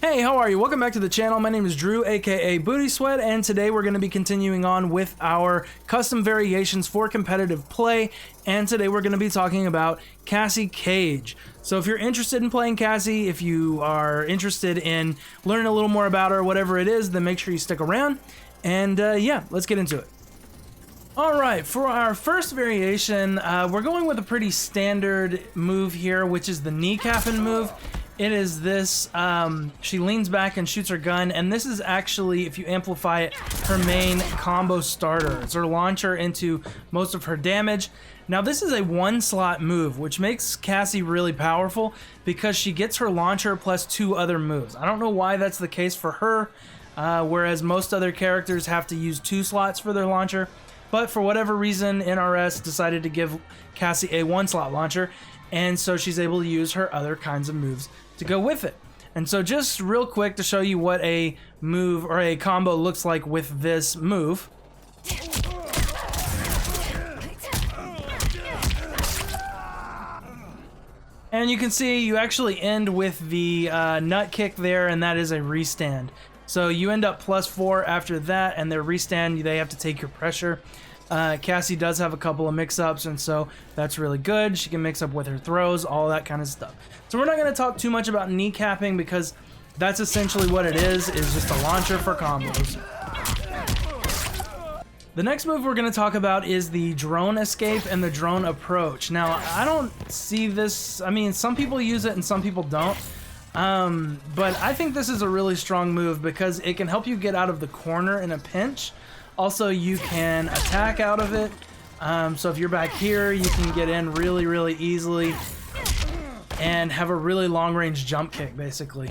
Hey, how are you? Welcome back to the channel. My name is Drew, aka Booty Sweat, and today we're going to be continuing on with our custom variations for competitive play, and today we're going to be talking about Cassie Cage. So if you're interested in playing Cassie, if you are interested in learning a little more about her, whatever it is, then make sure you stick around, and yeah, let's get into it. Alright, for our first variation, we're going with a pretty standard move here, which is the kneecapping move. It is this, she leans back and shoots her gun, and this is actually, if you amplify it, her main combo starter. It's her launcher into most of her damage. Now this is a one-slot move, which makes Cassie really powerful because she gets her launcher plus 2 other moves. I don't know why that's the case for her, whereas most other characters have to use 2 slots for their launcher, but for whatever reason, NRS decided to give Cassie a 1-slot launcher, and so she's able to use her other kinds of moves to go with it. And so just real quick to show you what a move or a combo looks like with this move. And you can see you actually end with the nut kick there, and that is a restand. So you end up +4 after that, and their restand, they have to take your pressure. Cassie does have a couple of mix-ups, and so that's really good. She can mix up with her throws, all that kind of stuff. So we're not going to talk too much about kneecapping because that's essentially what it is just a launcher for combos. The next move we're going to talk about is the drone escape and the drone approach. Now, I don't see this, I mean, some people use it and some people don't. But I think this is a really strong move because it can help you get out of the corner in a pinch. Also, you can attack out of it. So if you're back here, you can get in really, really easily and have a really long-range jump kick, basically.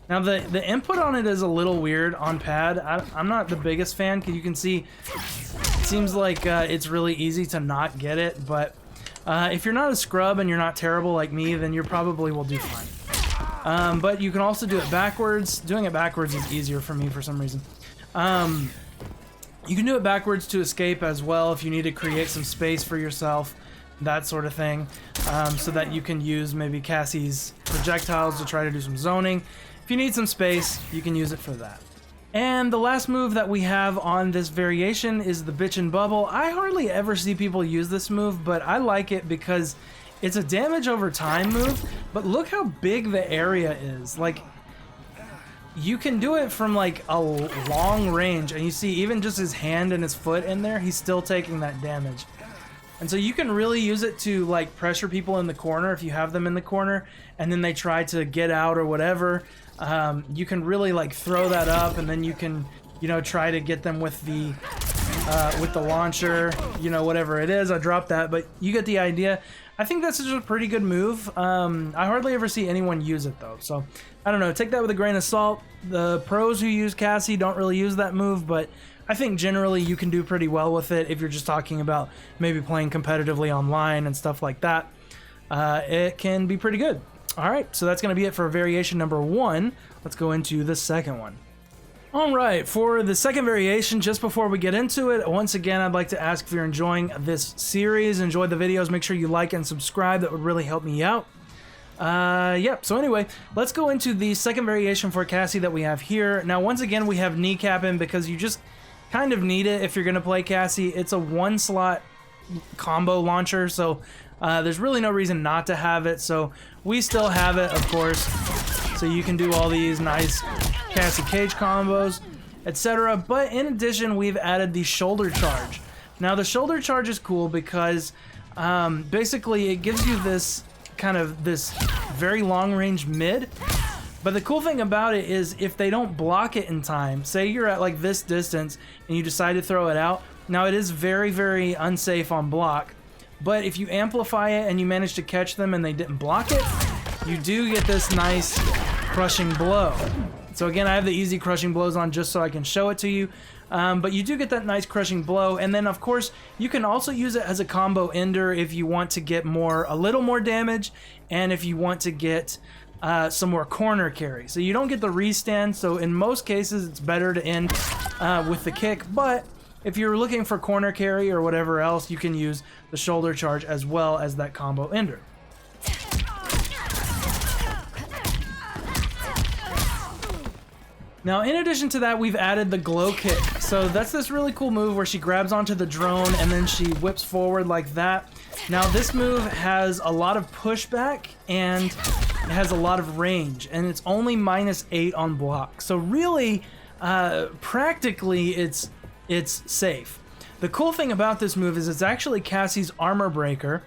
Now, the input on it is a little weird on pad. I'm not the biggest fan because you can see it seems like it's really easy to not get it. But if you're not a scrub and you're not terrible like me, then you probably will do fine. But you can also do it backwards. Doing it backwards is easier for me for some reason. You can do it backwards to escape as well if you need to create some space for yourself, that sort of thing, so that you can use maybe Cassie's projectiles to try to do some zoning. If you need some space, you can use it for that. And the last move that we have on this variation is the Bitchin' Bubble. I hardly ever see people use this move, but I like it because it's a damage over time move, but look how big the area is. Like, you can do it from like a long range, and you see even just his hand and his foot in there, he's still taking that damage. And so you can really use it to like pressure people in the corner if you have them in the corner and then they try to get out or whatever. You can really like throw that up, and then you can, you know, try to get them with the launcher, you know, whatever it is. I dropped that, but you get the idea. I think that's just a pretty good move. I hardly ever see anyone use it though, so I don't know, take that with a grain of salt. The pros who use Cassie don't really use that move, but I think generally you can do pretty well with it if you're just talking about maybe playing competitively online and stuff like that. It can be pretty good. Alright, so that's going to be it for variation number 1. Let's go into the second one. Alright, for the second variation, just before we get into it, once again, I'd like to ask if you're enjoying this series, enjoy the videos, make sure you like and subscribe. That would really help me out. Yep, so anyway, let's go into the second variation for Cassie that we have here. Now, once again, we have kneecapping because you just kind of need it if you're going to play Cassie. It's a 1-slot combo launcher, so there's really no reason not to have it. So we still have it, of course, so you can do all these nice Cassie Cage combos, etc. But in addition, we've added the shoulder charge. Now, the shoulder charge is cool because basically it gives you this kind of this very long-range mid. But the cool thing about it is if they don't block it in time, say you're at like this distance and you decide to throw it out, now it is very, very unsafe on block, but if you amplify it and you manage to catch them and they didn't block it, you do get this nice crushing blow. So again, I have the easy crushing blows on just so I can show it to you, but you do get that nice crushing blow. And then of course you can also use it as a combo ender if you want to get a little more damage, and if you want to get some more corner carry. So you don't get the restand, so in most cases it's better to end with the kick, but if you're looking for corner carry or whatever else, you can use the shoulder charge as well as that combo ender. Now, in addition to that, we've added the glow kick. So that's this really cool move where she grabs onto the drone and then she whips forward like that. Now, this move has a lot of pushback and it has a lot of range, and it's only -8 on block. So really, practically, it's safe. The cool thing about this move is it's actually Cassie's armor breaker.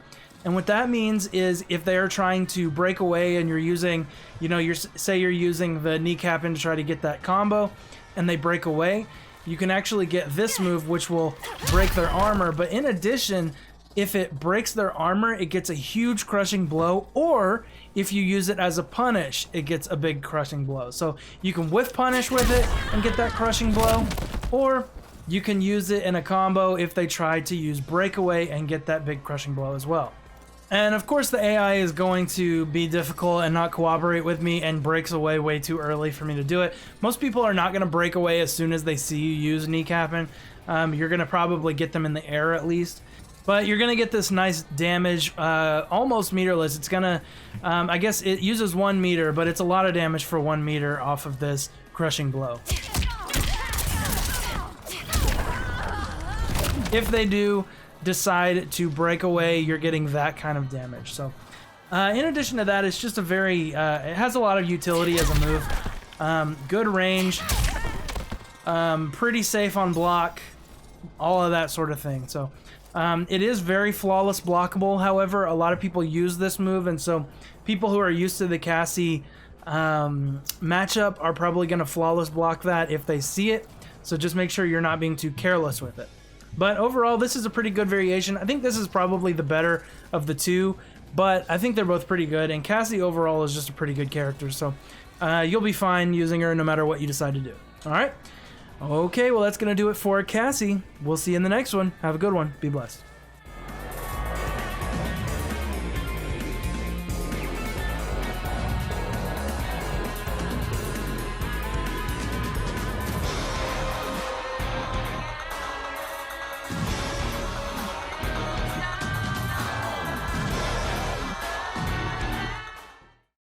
And what that means is if they are trying to break away and you're using, you know, say you're using the kneecapping to try to get that combo and they break away, you can actually get this move which will break their armor. But in addition, if it breaks their armor, it gets a huge crushing blow, or if you use it as a punish, it gets a big crushing blow. So you can whiff punish with it and get that crushing blow, or you can use it in a combo if they try to use breakaway and get that big crushing blow as well. And of course the AI is going to be difficult and not cooperate with me and breaks away way too early for me to do it. Most people are not going to break away as soon as they see you use kneecapping. You're going to probably get them in the air at least. But you're going to get this nice damage, almost meterless. It's going to, I guess it uses 1 meter, but it's a lot of damage for 1 meter off of this crushing blow. If they do decide to break away, you're getting that kind of damage. So in addition to that, it's just a very it has a lot of utility as a move. Good range, pretty safe on block, all of that sort of thing. So it is very flawless blockable. However, a lot of people use this move, and so people who are used to the Cassie matchup are probably going to flawless block that if they see it. So just make sure you're not being too careless with it. But overall, this is a pretty good variation. I think this is probably the better of the two, but I think they're both pretty good, and Cassie overall is just a pretty good character, so you'll be fine using her no matter what you decide to do. Alright? Okay, well that's going to do it for Cassie. We'll see you in the next one. Have a good one. Be blessed.